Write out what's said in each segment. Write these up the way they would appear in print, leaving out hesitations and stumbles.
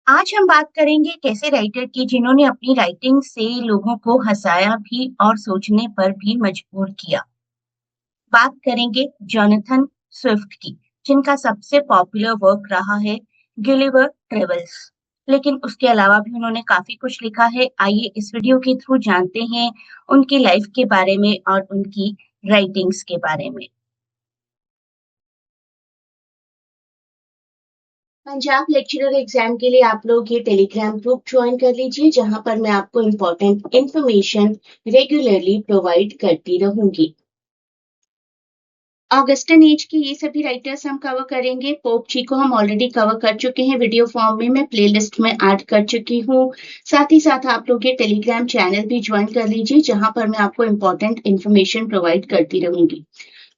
आज हम बात करेंगे एक ऐसे राइटर की जिन्होंने अपनी राइटिंग से लोगों को हंसाया भी और सोचने पर भी मजबूर किया। बात करेंगे जोनाथन स्विफ्ट की, जिनका सबसे पॉपुलर वर्क रहा है गिलिवर ट्रेवल्स। लेकिन उसके अलावा भी उन्होंने काफी कुछ लिखा है। आइए इस वीडियो के थ्रू जानते हैं उनकी लाइफ के बारे में और उनकी राइटिंग्स के बारे में। पंजाब लेक्चरर एग्जाम के लिए आप लोग ये टेलीग्राम ग्रुप ज्वाइन कर लीजिए जहां पर मैं आपको इम्पोर्टेंट इंफॉर्मेशन रेगुलरली प्रोवाइड करती रहूंगी। ऑगस्टन एज के ये सभी राइटर्स हम कवर करेंगे। पोप जी को हम ऑलरेडी कवर कर चुके हैं वीडियो फॉर्म में, मैं प्लेलिस्ट में ऐड कर चुकी हूँ। साथ ही साथ आप लोग ये टेलीग्राम चैनल भी ज्वाइन कर लीजिए जहां पर मैं आपको इम्पोर्टेंट इन्फॉर्मेशन प्रोवाइड करती रहूंगी।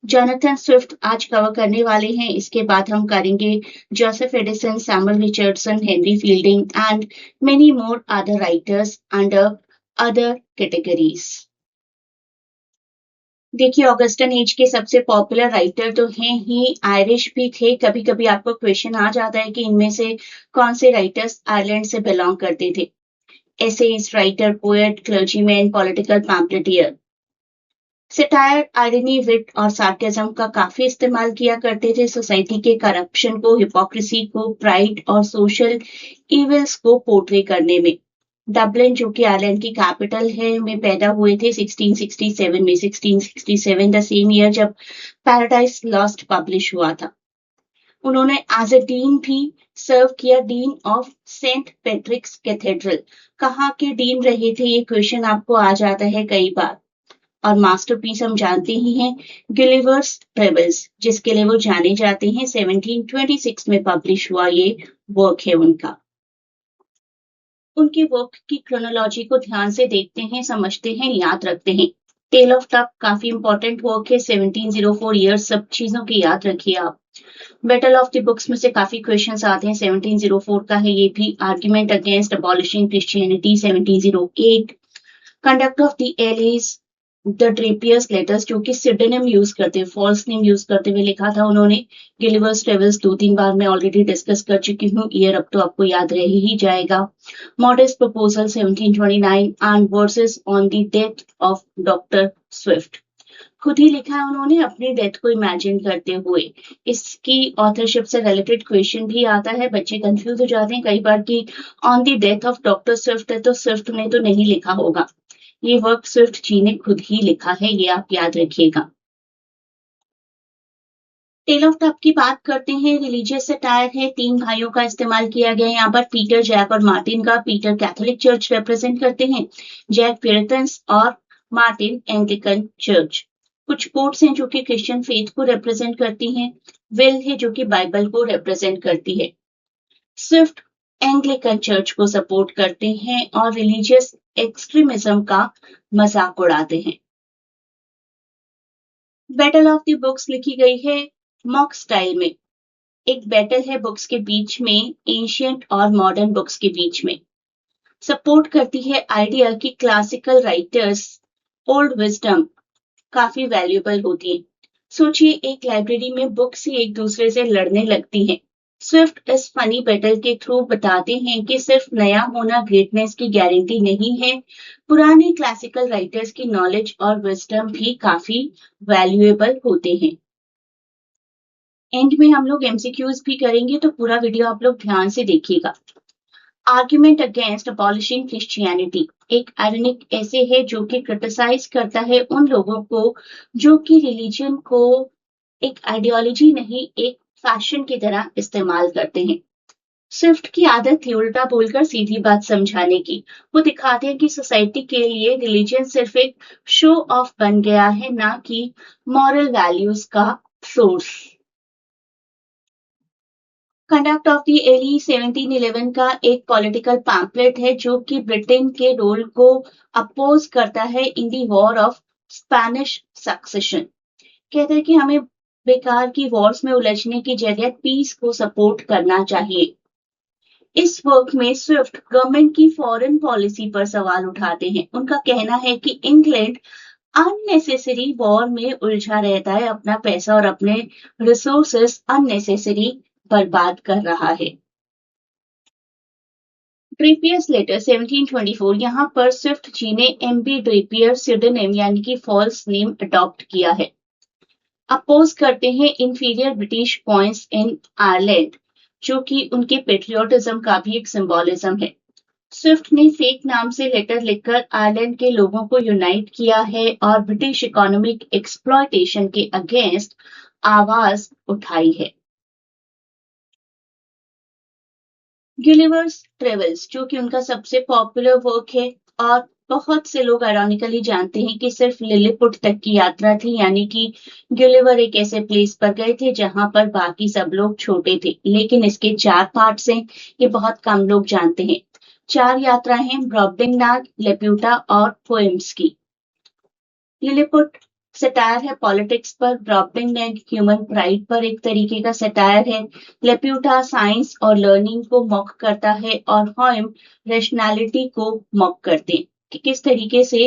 जोनाथन स्विफ्ट आज कवर करने वाले हैं। इसके बाद हम करेंगे Joseph Addison, Samuel Richardson, Henry fielding and many more other writers under other categories. देखिए, ऑगस्टन एज के सबसे पॉपुलर राइटर तो हैं ही, आयरिश भी थे। कभी कभी आपको क्वेश्चन आ जाता है कि इनमें से कौन से राइटर्स आयरलैंड से बिलोंग करते थे। Essayist writer, poet, clergyman, political pamphleteer. Satire, irony, wit और सार्केज्म का काफी इस्तेमाल किया करते थे सोसाइटी के करप्शन को, हिपोक्रेसी को, प्राइड और सोशल इविल्स को पोर्ट्रे करने में। डबलिन, जो कि आयरलैंड की कैपिटल है, में पैदा हुए थे 1667 में। 1667 द सेम ईयर जब पैराडाइज लॉस्ट पब्लिश हुआ था। उन्होंने एज ए डीन भी सर्व किया, dean of Saint Patrick's Cathedral. कहाँ के डीन रहे थे, ये क्वेश्चन आपको आ जाता है कई बार। और मास्टरपीस हम जानते ही हैं, गिलिवर्स ट्रेवल्स, जिसके लिए वो जाने जाते हैं। 1726 में पब्लिश हुआ ये वर्क है उनका। उनके वर्क की क्रोनोलॉजी को ध्यान से देखते हैं, समझते हैं, याद रखते हैं। टेल ऑफ टप काफी इंपॉर्टेंट वर्क है। 1704 ईयर्स, सब चीजों की याद रखिए आप। बैटल ऑफ द बुक्स में से काफी क्वेश्चंस आते हैं। 1704 का है ये भी। Argument against abolishing Christianity 1708। Conduct of the allies, the Drapier's letters, जो कि सिडोनिम यूज करते, फॉल्स नेम यूज करते हुए लिखा था उन्होंने। गिलिवर्स ट्रेवल्स 2-3 बार मैं ऑलरेडी डिस्कस कर चुकी हूँ, ईयर अब तो आपको याद रह ही जाएगा। Modest proposal 1729 and versus on the death of doctor Swift. खुद ही लिखा है उन्होंने अपनी डेथ को इमेजिन करते हुए। इसकी ऑथरशिप से रिलेटेड क्वेश्चन भी आता है, बच्चे कंफ्यूज हो जाते हैं कई बार कि on the death of doctor Swift है तो स्विफ्ट ने तो नहीं लिखा होगा। ये वर्क स्विफ्ट जी ने खुद ही लिखा है, ये आप याद रखिएगा। टेल ऑफ टप की बात करते हैं। रिलीजियस सटायर है, 3 भाइयों का इस्तेमाल किया गया है यहाँ पर, पीटर, जैक और मार्टिन का। पीटर कैथोलिक चर्च रिप्रेजेंट करते हैं, जैक प्यूरिटन्स और मार्टिन एंग्लिकन चर्च। कुछ कोट्स हैं जो कि क्रिश्चियन फेथ को रिप्रेजेंट करती हैं। विल है जो कि बाइबल को रिप्रेजेंट करती है। स्विफ्ट एंग्लिकन चर्च को सपोर्ट करते हैं और रिलीजियस एक्सट्रीमिज्म का मजाक उड़ाते हैं। बैटल ऑफ द बुक्स लिखी गई है मॉक स्टाइल में। एक बैटल है बुक्स के बीच में, एंशियंट और मॉडर्न बुक्स के बीच में। सपोर्ट करती है आइडिया कि क्लासिकल राइटर्स, ओल्ड विजडम काफी वैल्यूएबल होती है। सोचिए, एक लाइब्रेरी में बुक्स ही एक दूसरे से लड़ने लगती हैं। स्विफ्ट इस फनी बैटल के थ्रू बताते हैं कि सिर्फ नया होना ग्रेटनेस की गारंटी नहीं है। पुराने क्लासिकल राइटर्स की नॉलेज और विजडम भी काफी वैल्यूएबल होते हैं। एंड में हम लोग एमसीक्यूज भी करेंगे, तो पूरा वीडियो आप लोग ध्यान से देखिएगा। आर्ग्यूमेंट अगेंस्ट अबॉलिशिंग क्रिश्चियनिटी एक आयरनिक ऐसे है जो कि क्रिटिसाइज करता है उन लोगों को जो कि रिलीजन को एक आइडियोलॉजी नहीं, एक फैशन की तरह इस्तेमाल करते हैं। स्विफ्ट की आदत थी उल्टा बोलकर सीधी बात समझाने की। वो दिखाते हैं कि सोसाइटी के लिए रिलीजन सिर्फ एक शो ऑफ बन गया है, ना कि मॉरल वैल्यूज का source. Conduct of the Allies 1711 का एक पॉलिटिकल पैम्पलेट है जो कि ब्रिटेन के रोल को अपोज करता है in the war of Spanish succession. कहते हैं कि हमें बेकार की वॉर्स में उलझने की जगह पीस को सपोर्ट करना चाहिए। इस वर्क में स्विफ्ट गवर्नमेंट की फॉरेन पॉलिसी पर सवाल उठाते हैं। उनका कहना है कि इंग्लैंड अननेसेसरी वॉर में उलझा रहता है, अपना पैसा और अपने रिसोर्सेस अननेसेसरी बर्बाद कर रहा है। ड्रेपियर्स लेटर 1724 यहाँ पर स्विफ्ट जी ने एमबी ड्रेपियर स्यूडोनिम यानी कि फॉल्स नेम अडॉप्ट किया है। अपोज करते हैं inferior British points in Ireland, जो कि उनके पेट्रियोटिज्म का भी एक सिंबोलिज्म है। स्विफ्ट ने फेक नाम से लेटर लिखकर आयरलैंड के लोगों को यूनाइट किया है और ब्रिटिश इकोनॉमिक एक्सप्लॉयटेशन के अगेंस्ट आवाज उठाई है। गिलिवर्स ट्रेवल्स, जो कि उनका सबसे पॉपुलर वर्क है और बहुत से लोग आयरॉनिकली जानते हैं कि सिर्फ लिलीपुट तक की यात्रा थी, यानी कि गिलिवर एक ऐसे प्लेस पर गए थे जहां पर बाकी सब लोग छोटे थे। लेकिन इसके 4 पार्ट्स हैं, ये बहुत कम लोग जानते हैं। 4 यात्राएं हैं, ब्रॉबडिंगनाग, लेप्यूटा और पोएम्स की। लिलीपुट सटायर है पॉलिटिक्स पर, ब्रॉबडिंगनाग ह्यूमन प्राइड पर एक तरीके का सटायर है, लेप्यूटा साइंस और लर्निंग को मॉक करता है और होम रैशनैलिटी को मॉक करते हैं कि किस तरीके से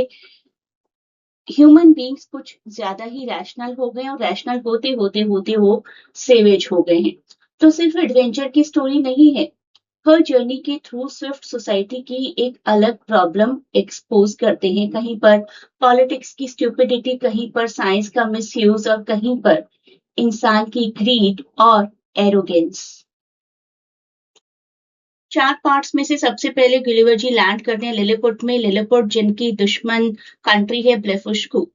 ह्यूमन बींग्स कुछ ज्यादा ही रैशनल हो गए और रैशनल होते होते होते वो सेवेज हो गए हैं। तो सिर्फ एडवेंचर की स्टोरी नहीं है, हर जर्नी के थ्रू स्विफ्ट सोसाइटी की एक अलग प्रॉब्लम एक्सपोज करते हैं। कहीं पर पॉलिटिक्स की स्टूपिडिटी, कहीं पर साइंस का मिसयूज और कहीं पर इंसान की ग्रीड और एरोगेंस। 4 पार्ट्स में से सबसे पहले गिलिवर जी लैंड करते हैं लिलीपुट में। लिलीपुट जिनकी दुश्मन कंट्री है ब्लेफुस्कू,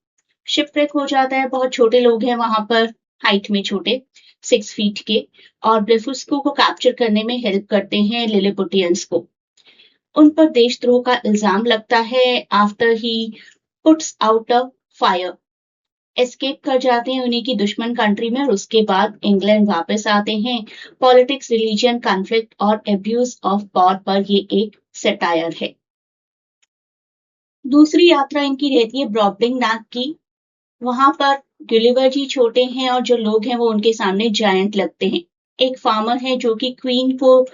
शिपरेक हो जाता है। बहुत छोटे लोग हैं वहां पर, हाइट में छोटे, 6 फीट के, और ब्लेफुस्कू को कैप्चर करने में हेल्प करते हैं लिलीपुटियंस को। उन पर देशद्रोह का इल्जाम लगता है after he puts out a fire. Escape कर जाते हैं उन्हीं की दुश्मन कंट्री में और उसके बाद इंग्लैंड वापस आते हैं। पॉलिटिक्स, रिलीजन, कॉन्फ्लिक्ट और एब्यूज ऑफ पावर पर ये एक सटायर है। दूसरी यात्रा इनकी रहती है ब्रॉबडिंगनाग की। वहां पर गिलिवर जी छोटे हैं और जो लोग हैं वो उनके सामने जायंट लगते हैं। एक फार्मर है जो कि क्वीन को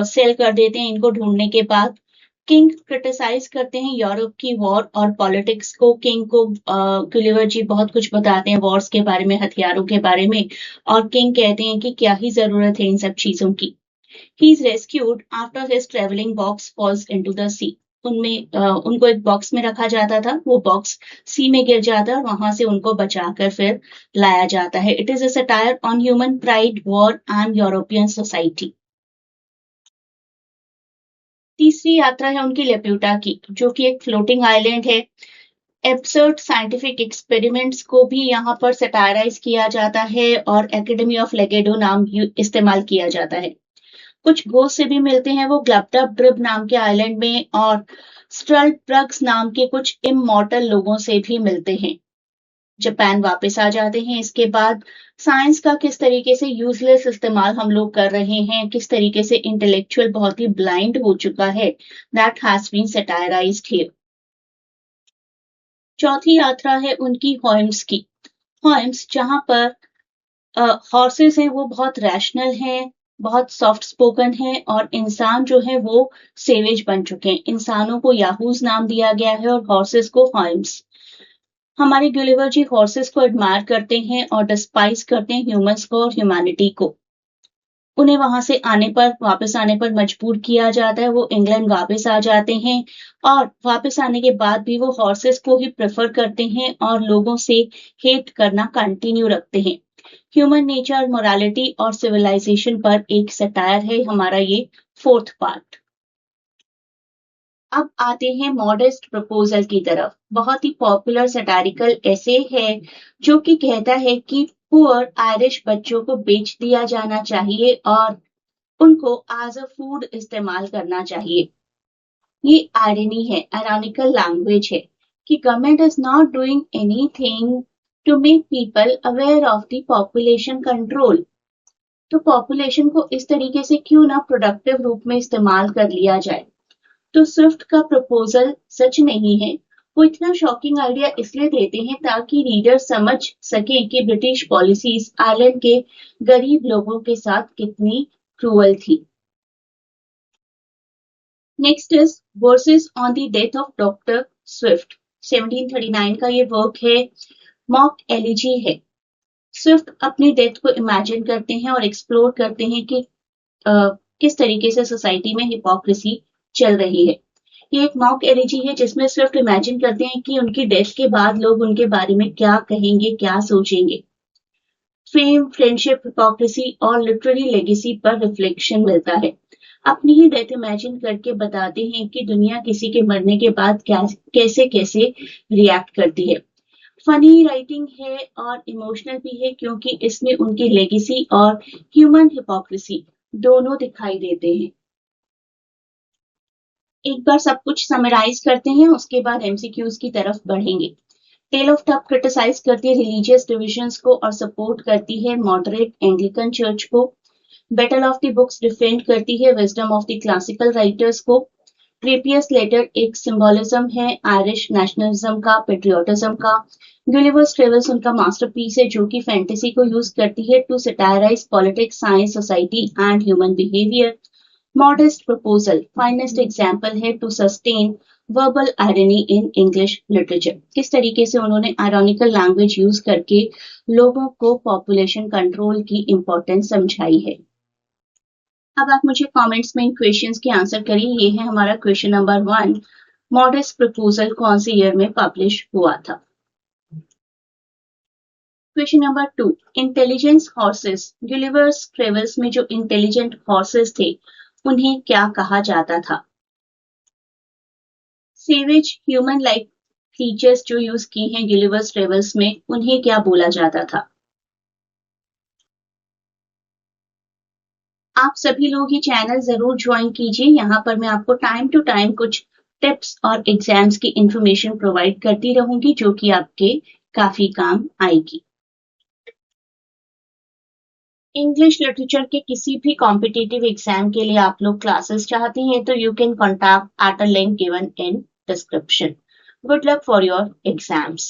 सेल कर देते हैं इनको ढूंढने के बाद। किंग क्रिटिसाइज करते हैं यूरोप की वॉर और पॉलिटिक्स को। किंग को गिलिवर जी बहुत कुछ बताते हैं वॉर्स के बारे में, हथियारों के बारे में, और किंग कहते हैं कि क्या ही जरूरत है इन सब चीजों की। He is rescued after his travelling box falls into the sea. उनको एक बॉक्स में रखा जाता था, वो बॉक्स सी में गिर जाता है और वहां से उनको बचाकर फिर लाया जाता है। It is a satire on human pride, war and European society. तीसरी यात्रा है उनकी लेप्यूटा की, जो कि एक फ्लोटिंग आइलैंड है। एब्सर्ड साइंटिफिक एक्सपेरिमेंट्स को भी यहाँ पर सटायराइज किया जाता है और एकेडमी ऑफ लेगेडो नाम इस्तेमाल किया जाता है। कुछ घोस्ट से भी मिलते हैं वो ग्लब्डब्रिब नाम के आइलैंड में, और स्ट्रल्टब्रग्स नाम के कुछ इमॉर्टल लोगों से भी मिलते हैं। जापान वापस आ जाते हैं इसके बाद। साइंस का किस तरीके से यूजलेस इस्तेमाल हम लोग कर रहे हैं, किस तरीके से इंटेलेक्चुअल बहुत ही ब्लाइंड हो चुका है, दैट हैज बीन सटायराइज्ड हियर। चौथी यात्रा है उनकी होम्स की। होम्स जहां पर हॉर्सेस हैं वो बहुत रैशनल हैं, बहुत सॉफ्ट स्पोकन हैं, और इंसान जो है वो सेवेज बन चुके हैं। इंसानों को याहूज नाम दिया गया है और हॉर्सेस को हॉम्स। हमारे गिलिवर जी हॉर्सेस को एडमायर करते हैं और डिस्पाइस करते हैं ह्यूमंस को और ह्यूमैनिटी को। उन्हें वहां से वापस आने पर मजबूर किया जाता है। वो इंग्लैंड वापस आ जाते हैं और वापस आने के बाद भी वो हॉर्सेस को ही प्रेफर करते हैं और लोगों से हेट करना कंटिन्यू रखते हैं। ह्यूमन नेचर, मोरालिटी और सिविलाइजेशन पर एक सटायर है हमारा ये 4th पार्ट। अब आते हैं मॉडेस्ट प्रपोजल की तरफ। बहुत ही पॉपुलर सटारिकल ऐसे है जो कि कहता है कि पुअर आयरिश बच्चों को बेच दिया जाना चाहिए और उनको एज अ फूड इस्तेमाल करना चाहिए। ये आयरनी है, आयरनिकल लैंग्वेज है कि government is not doing anything to make people aware of the population control. तो पॉपुलेशन को इस तरीके से क्यों ना प्रोडक्टिव रूप में इस्तेमाल कर लिया जाए। तो स्विफ्ट का प्रपोजल सच नहीं है, वो इतना शॉकिंग आइडिया इसलिए देते हैं ताकि रीडर समझ सके कि ब्रिटिश पॉलिसीज आयरलैंड के गरीब लोगों के साथ कितनी क्रूअल थी। Next is versus on the death of doctor Swift. 1739 का ये वर्क है, मॉक एलिजी है। स्विफ्ट अपनी डेथ को इमेजिन करते हैं और एक्सप्लोर करते हैं कि किस तरीके से सोसाइटी में हिपोक्रेसी चल रही है। ये एक मॉक एलिजी है जिसमें स्विफ्ट इमेजिन करते हैं कि उनकी डेथ के बाद लोग उनके बारे में क्या कहेंगे, क्या सोचेंगे। फेम, फ्रेंडशिप, हिपोक्रेसी और लिटरेरी लेगेसी पर रिफ्लेक्शन मिलता है। अपनी ही डेथ इमेजिन करके बताते हैं कि दुनिया किसी के मरने के बाद कैसे कैसे रिएक्ट करती है। फनी राइटिंग है और इमोशनल भी है क्योंकि इसमें उनकी लेगेसी और ह्यूमन हिपोक्रेसी दोनों दिखाई देते हैं। एक बार सब कुछ समराइज करते हैं, उसके बाद एमसीक्यूज की तरफ बढ़ेंगे। टेल ऑफ टफ क्रिटिसाइज करती है रिलीजियस डिविजन्स को और सपोर्ट करती है मॉडरेट एंग्लिकन चर्च को। Battle of the books defend करती है wisdom of the classical writers को। ट्रेपियस लेटर एक सिंबोलिज्म है आयरिश नेशनलिज्म का, पेट्रियोटिज्म का। गुलिवर्स ट्रेवल्स उनका मास्टरपीस है जो कि फैंटेसी को यूज करती है to satirise politics, science, society and human behaviour. Modest Proposal, finest example है to sustain verbal irony in English literature। किस तरीके से उन्होंने ironical language यूज करके लोगों को population control की importance समझाई है। अब आप मुझे कमेंट्स में इन क्वेश्चंस के आंसर करिए। ये है हमारा क्वेश्चन नंबर 1, मॉडेस्ट प्रपोजल कौन से ईयर में पब्लिश हुआ था। Question number 2, intelligence horses, Gulliver's travels में जो इंटेलिजेंट हॉर्सेस थे उन्हें क्या कहा जाता था। सेवेज ह्यूमन लाइक फीचर्स जो यूज की हैं गुलिवर्स ट्रेवल्स में उन्हें क्या बोला जाता था। आप सभी लोग ये चैनल जरूर ज्वाइन कीजिए। यहाँ पर मैं आपको टाइम टू टाइम कुछ टिप्स और एग्जाम्स की इंफॉर्मेशन प्रोवाइड करती रहूंगी जो कि आपके काफी काम आएगी। इंग्लिश लिटरेचर के किसी भी कॉम्पिटिटिव एग्जाम के लिए आप लोग क्लासेस चाहते हैं तो you can contact at a link given in description. Good luck for your exams.